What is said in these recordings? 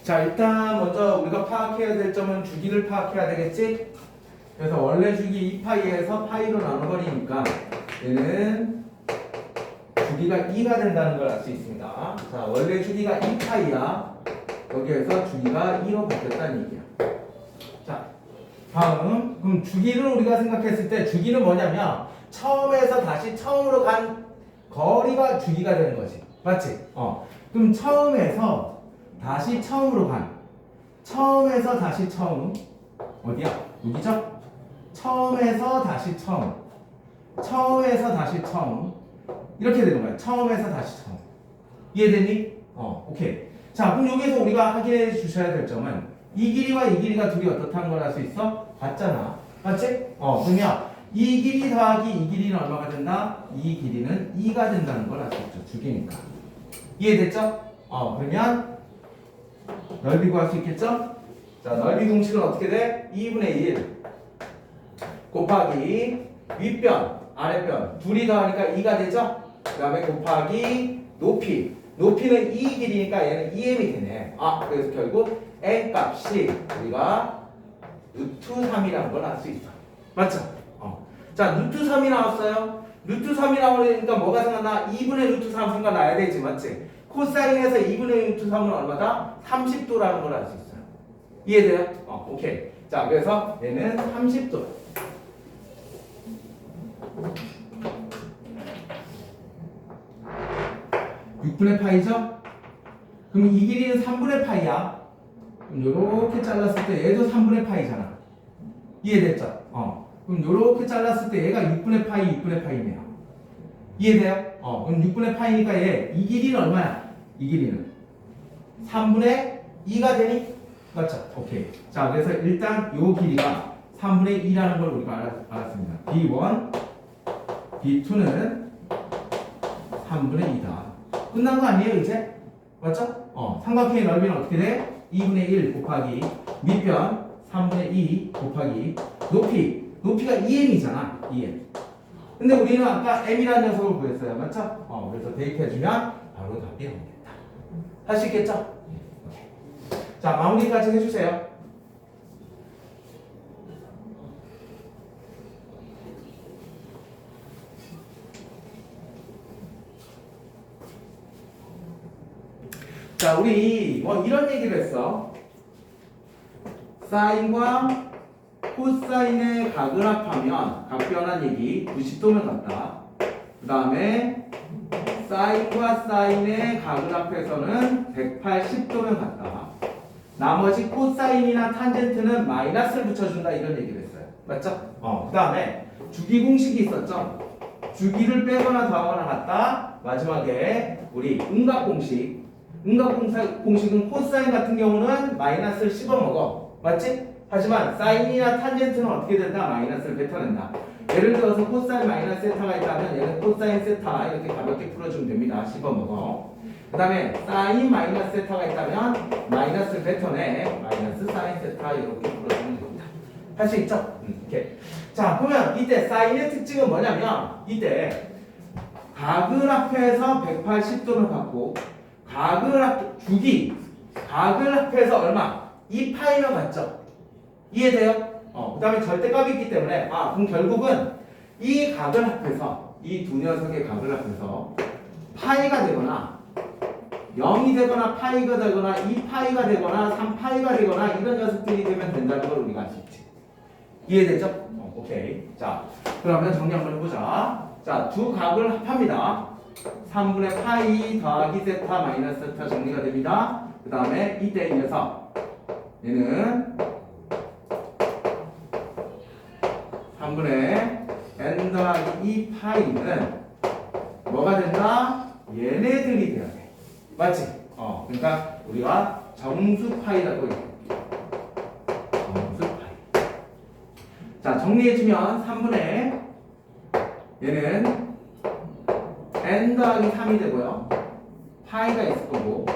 자, 일단 먼저 우리가 파악해야 될 점은 주기를 파악해야 되겠지? 그래서 원래 주기 2파이에서 파이로 나눠버리니까 얘는 주기가 2가 된다는 걸 알 수 있습니다. 자, 원래 주기가 2파이야. 여기에서 주기가 2로 바뀌었다는 얘기야. 자, 다음. 그럼 주기를 우리가 생각했을 때 주기는 뭐냐면 처음에서 다시 처음으로 간 거리가 주기가 되는 거지. 맞지? 그럼 처음에서 다시 처음으로 간 처음에서 다시 처음 어디야? 여기죠? 처음에서 다시 처음 처음에서 다시 처음 이렇게 되는 거야. 처음에서 다시 처음. 이해됐니? 오케이. 자, 그럼 여기서 우리가 확인해 주셔야 될 점은 이 길이와 이 길이가 둘이 어떻다는 걸 알 수 있어? 같잖아. 맞지? 그러면 이 길이 더하기 이 길이는 얼마가 된다? 이 길이는 2가 된다는 걸 알 수 있죠. 주기니까. 이해됐죠? 그러면 넓이 구할 수 있겠죠? 자, 넓이 공식은 어떻게 돼? 2분의 1 곱하기 윗변, 아랫변 둘이 더하니까 2가 되죠? 그 다음에 곱하기 높이 높이는 2 길이니까 얘는 2m이 되네. 그래서 결국 n 값이 우리가 루트 3이라는 걸 알 수 있어. 맞죠? 자, 루트 3이 나왔어요. 루트 3이 나오니까 뭐가 생각나? 2분의 루트 3 생각나야 되지. 맞지? 코사인에서 2분의 루트 3은 얼마다? 30도라는 걸 알 수 있어요. 이해돼요? 오케이. 자, 그래서 얘는 30도. 6분의 파이죠? 그럼 이 길이는 3분의 파이야. 그럼 요렇게 잘랐을 때 얘도 3분의 파이잖아. 이해됐죠? 그럼 요렇게 잘랐을 때 얘가 6분의 파이, 6분의 파이네요. 이해돼요? 그럼 6분의 파이니까 이 길이는 얼마야? 이 길이는 3분의 2가 되니? 맞죠? 오케이. 자, 그래서 일단 요 길이가 3분의 2라는 걸 우리가 알았습니다. B1, B2는 3분의 2다. 끝난 거 아니에요, 이제? 맞죠? 삼각형의 넓이는 어떻게 돼? 2분의 1 곱하기 밑변 3분의 2 곱하기 높이가 2m이잖아. 2m. 근데 우리는 아까 m이라는 녀석을 구했어요. 맞죠? 그래서 대입해주면 바로 답이 나오겠다. 할 수 있겠죠? 자, 마무리까지 해주세요. 자, 우리 이런 얘기를 했어. 사인과 코사인의 각을 합하면 각 변한 얘기 90도면 같다. 그 다음에 사인과 사인의 각을 합해서는 180도면 같다. 나머지 코사인이나 탄젠트는 마이너스를 붙여준다 이런 얘기를 했어요. 맞죠? 그 다음에 주기 공식이 있었죠. 주기를 빼거나 더하거나 같다. 마지막에 우리 음각 공식. 음각 공식은 코사인 같은 경우는 마이너스를 씹어먹어. 맞지? 하지만 사인이나 탄젠트는 어떻게 된다? 마이너스를 뱉어낸다. 예를 들어서 코사인 마이너스 세타가 있다면 얘는 코사인 세타 이렇게 가볍게 풀어주면 됩니다. 씹어먹어. 그 다음에 사인 마이너스 세타가 있다면 마이너스를 뱉어내. 마이너스 사인 세타 이렇게 풀어주면 됩니다. 할 수 있죠? 이렇게. 자, 그러면 이때 사인의 특징은 뭐냐면 이때 각을 합해서 180도를 갖고 각을 합해서 얼마? 2파이면 같죠? 이해돼요? 그 다음에 절대값이 있기 때문에 그럼 결국은 이 각을 합해서 이 두 녀석의 각을 합해서 파이가 되거나 0이 되거나 파이가 되거나 2파이가 되거나 3파이가 되거나 이런 녀석들이 되면 된다는 걸 우리가 알 수 있지. 이해되죠? 오케이. 자, 그러면 정리 한번 해보자. 자, 두 각을 합합니다. 3분의 파이 더하기 세타 마이너스 세타 정리가 됩니다. 그 다음에 이때 이 녀석 얘는 3분의 n 더하기 2파이는 뭐가 된다? 얘네들이 돼야 돼. 맞지? 그러니까 우리가 정수파이라고 얘기해. 정수파이. 자, 정리해주면 3분의 얘는 n 더하기 3이 되고요. 파이가 있을 거고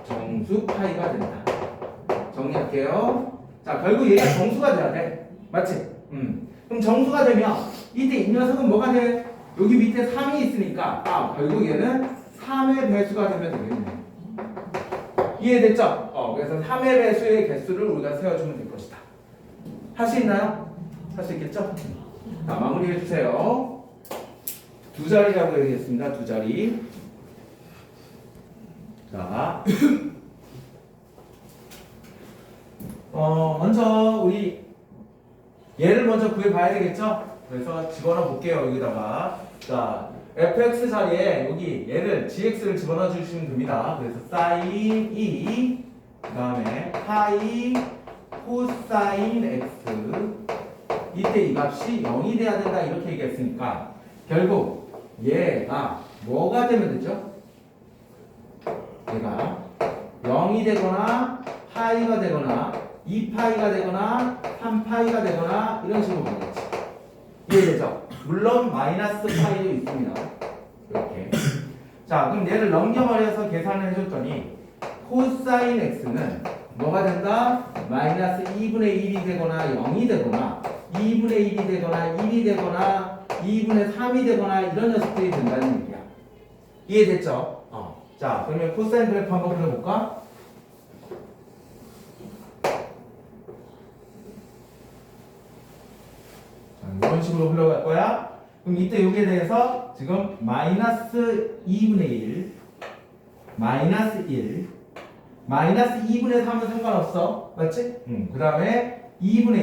정수파이가 된다. 정리할게요. 자, 결국 얘가 정수가 돼야 돼. 맞지? 그럼 정수가 되면 이때 이 녀석은 뭐가 돼? 여기 밑에 3이 있으니까 결국 얘는 3의 배수가 되면 되겠네. 이해됐죠? 그래서 3의 배수의 개수를 우리가 세워주면 될 것이다. 할 수 있나요? 할 수 있겠죠? 자, 마무리해 주세요. 두 자리라고 얘기했습니다. 두 자리. 자, 먼저 우리 얘를 먼저 구해봐야 되겠죠? 그래서 집어넣어 볼게요. 여기다가. 자, fx 자리에 여기 얘를 gx를 집어넣어 주시면 됩니다. 그래서 sin e 그 다음에 파이 코사인 x 이때 이 값이 0이 돼야 된다 이렇게 얘기했으니까 결국 얘가 뭐가 되면 되죠? 얘가 0이 되거나 파이가 되거나 2파이가 되거나 3파이가 되거나 이런 식으로 되겠지. 이해되죠? 물론 마이너스 파이도 있습니다. 이렇게. 자, 그럼 얘를 넘겨버려서 계산을 해줬더니 코사인 x는 뭐가 된다? 마이너스 2분의 1이 되거나 0이 되거나 2분의 1이 되거나 1이 되거나 2분의 3이 되거나 이런 녀석들이 된다는 얘기야. 이해됐죠? 자, 그러면 코사인 그래프 한번 그려볼까? 자, 이런 식으로 흘러갈 거야. 그럼 이때 여기에 대해서 지금 마이너스 2분의 1, 마이너스 1, 마이너스 2분의 3은 상관없어. 맞지? 그 다음에 2분의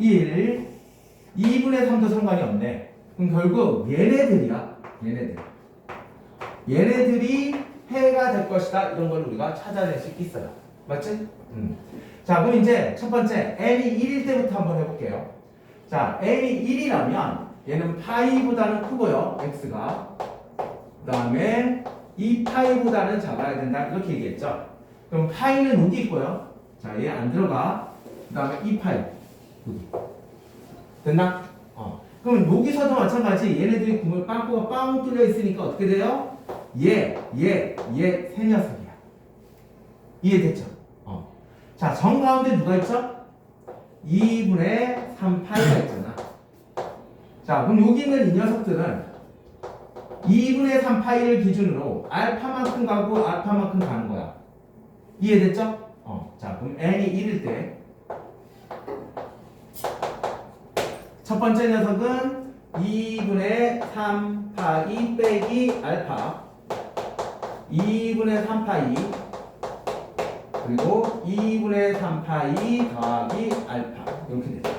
1, 2분의 3도 상관이 없네. 그럼 결국 얘네들이야. 얘네들이 해가 될 것이다. 이런 걸 우리가 찾아낼 수 있어요. 맞지? 자, 그럼 이제 첫 번째 n이 1일 때부터 한번 해볼게요. 자, n이 1이라면 얘는 파이보다는 크고요. x가. 그 다음에 2파이보다는 작아야 된다. 이렇게 얘기했죠. 그럼 파이는 여기 있고요. 자, 얘 안 들어가. 그 다음에 2파이. 여기. 됐나? 그럼 여기서도 마찬가지. 얘네들이 구멍 빵꾸가 빵 뚫려 있으니까 어떻게 돼요? 얘 세 녀석이야. 이해됐죠? 자, 정 가운데 누가 있죠? 2분의 3파이가 있잖아. 자, 그럼 여기 있는 이 녀석들은 2분의 3파이를 기준으로 알파만큼 가고 알파만큼 가는 거야. 이해됐죠? 자, 그럼 n이 1일 때 첫 번째 녀석은 2분의 3파이 빼기 알파 2분의 3파이 그리고 2분의 3파이 더하기 알파 이렇게 되죠.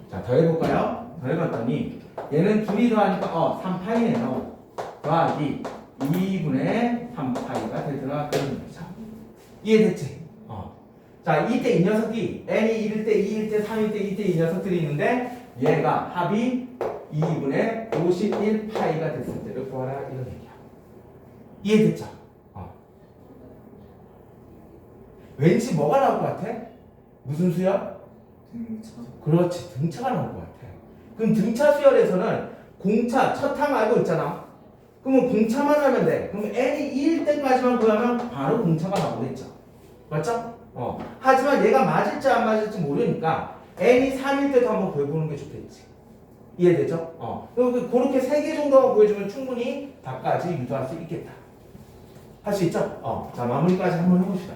자, 더해볼까요? 더해봤더니 얘는 둘이 더하니까 3파이네요. 더하기 2분의 3파이가 되더라 그런 거죠. 이해됐지? 자, 이때 이 녀석이 n이 1일 때, 2일 때, 3일 때, 이때 이 녀석들이 있는데 얘가 합이 2분의 51파이가 됐을 때를 구하라 이런 얘기야. 이해됐죠? 왠지 뭐가 나올 것 같아? 무슨 수열? 등차. 그렇지, 등차가 나올 것 같아. 그럼 등차 수열에서는 공차, 첫 항 알고 있잖아. 그러면 공차만 하면 돼. 그럼 n이 2일 때까지만 구하면 바로 공차가 나오겠죠. 맞죠? 하지만 얘가 맞을지 안 맞을지 모르니까 n이 3일 때도 한번 구해보는 게 좋겠지. 이해되죠? 그렇게 3개 정도만 구해주면 충분히 답까지 유도할 수 있겠다. 할 수 있죠? 자, 마무리까지 한번 해봅시다.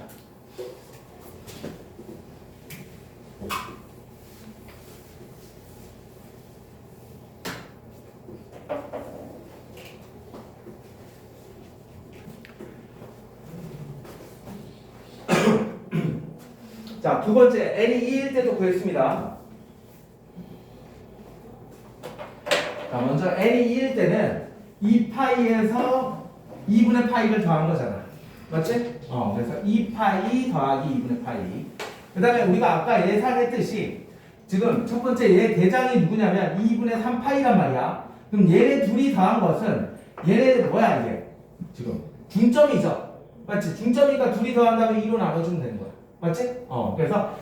자, 두 번째 n이 2일 때도 구했습니다. 자, 먼저 n이 2일 때는 2파이에서 2분의 파이를 더한 거잖아. 맞지? 그래서 2파이 더하기 2분의 파이. 그 다음에 우리가 아까 예상했듯이 지금 첫 번째 얘 대장이 누구냐면 2분의 3파이란 말이야. 그럼 얘네 둘이 더한 것은 얘네 뭐야 이게? 지금 중점이죠. 맞지? 중점이니까 둘이 더한다면 2로 나눠주면 되는 거야. 맞지? 그래서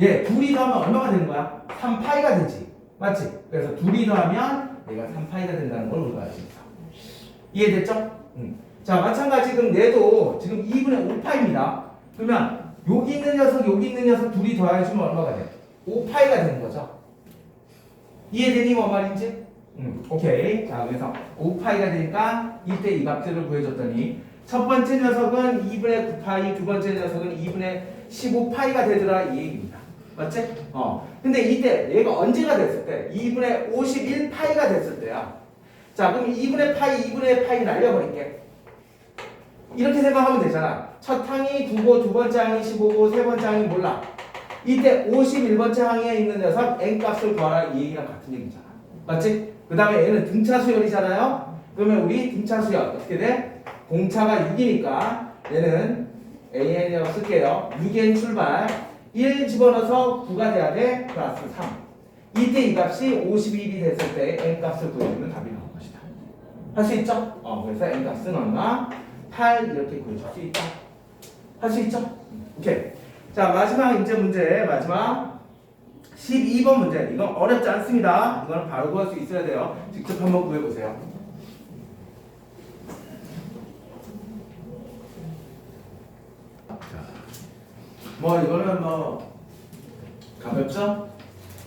얘 둘이 더하면 얼마가 되는 거야? 3파이가 되지. 맞지? 그래서 둘이 더하면 얘가 3파이가 된다는 걸 우리가 알 수 있어. 이해됐죠? 자, 마찬가지 그럼 얘도 지금 2분의 5파입니다. 그러면 여기 있는 녀석 여기 있는 녀석 둘이 더해주면 얼마가 돼? 5파이가 되는 거죠. 이해되니 뭔 말인지? 오케이. 자, 그래서 5파이가 되니까 이때 이 값들을 구해줬더니 첫 번째 녀석은 2분의 9파이, 두 번째 녀석은 2분의 15파이가 되더라 이 얘기입니다. 맞지? 근데 이때 얘가 언제가 됐을 때? 2분의 51파이가 됐을 때야. 자, 그럼 2분의 파이, 2분의 파이 날려버릴게. 이렇게 생각하면 되잖아. 첫 항이 9고 두 번째 항이 15고 세 번째 항이 몰라. 이때 51번째 항에 있는 녀석 n값을 구하라 이 얘기랑 같은 얘기잖아. 맞지? 그 다음에 얘는 등차 수열이잖아요. 그러면 우리 등차 수열 어떻게 돼? 공차가 6이니까 얘는 AN이라고 쓸게요. 6n 출발 1 집어넣어서 9가 돼야 돼. 플러스 3. 이때 이 값이 51이 됐을 때 n값을 구해주면 답이 나올 것이다. 할 수 있죠? 그래서 n값은 얼마? 8 이렇게 구해줄 수 있다. 할 수 있죠? 오케이. 자, 마지막 이제 문제, 마지막 12번 문제. 이건 어렵지 않습니다. 이거는 바로 구할 수 있어야 돼요. 직접 한번 구해보세요. 뭐 이거는 뭐 가볍죠?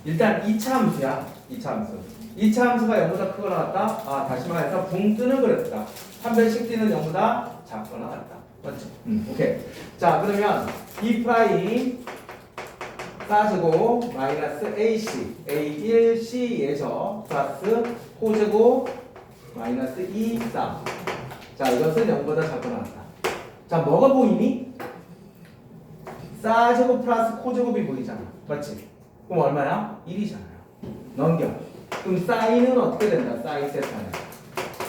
일단 2차 함수야. 2차 함수. 2차 함수가 0보다 크거나 같다. 다시 말해서 붕 뜨는 그랬다. 한 별씩 뛰는 0보다 작거나 같다. 맞죠? 오케이. 자, 그러면 2 프라임 싸주고 마이너스 AC A1 C 예저 플러스 호제곱 마이너스 2 3. 자, 이것은 0보다 작거나 같다. 자, 뭐가 보이니? 싸제곱 플러스 코제곱이 보이잖아. 맞지? 그럼 얼마야? 1이잖아요. 넘겨. 그럼 사인은 어떻게 된다? 사인 세타는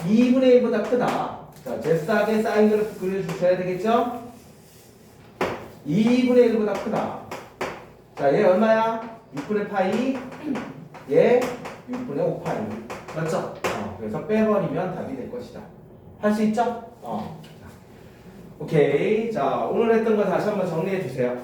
2분의 1보다 크다. 자, 제싸게 사인 그래프 그려주셔야 되겠죠? 2분의 1보다 크다. 자, 얘 얼마야? 6분의 파이. 얘 6분의 5파이. 맞죠? 그래서 빼버리면 답이 될 것이다. 할 수 있죠? 오케이. 자, 오늘 했던 거 다시 한번 정리해 주세요.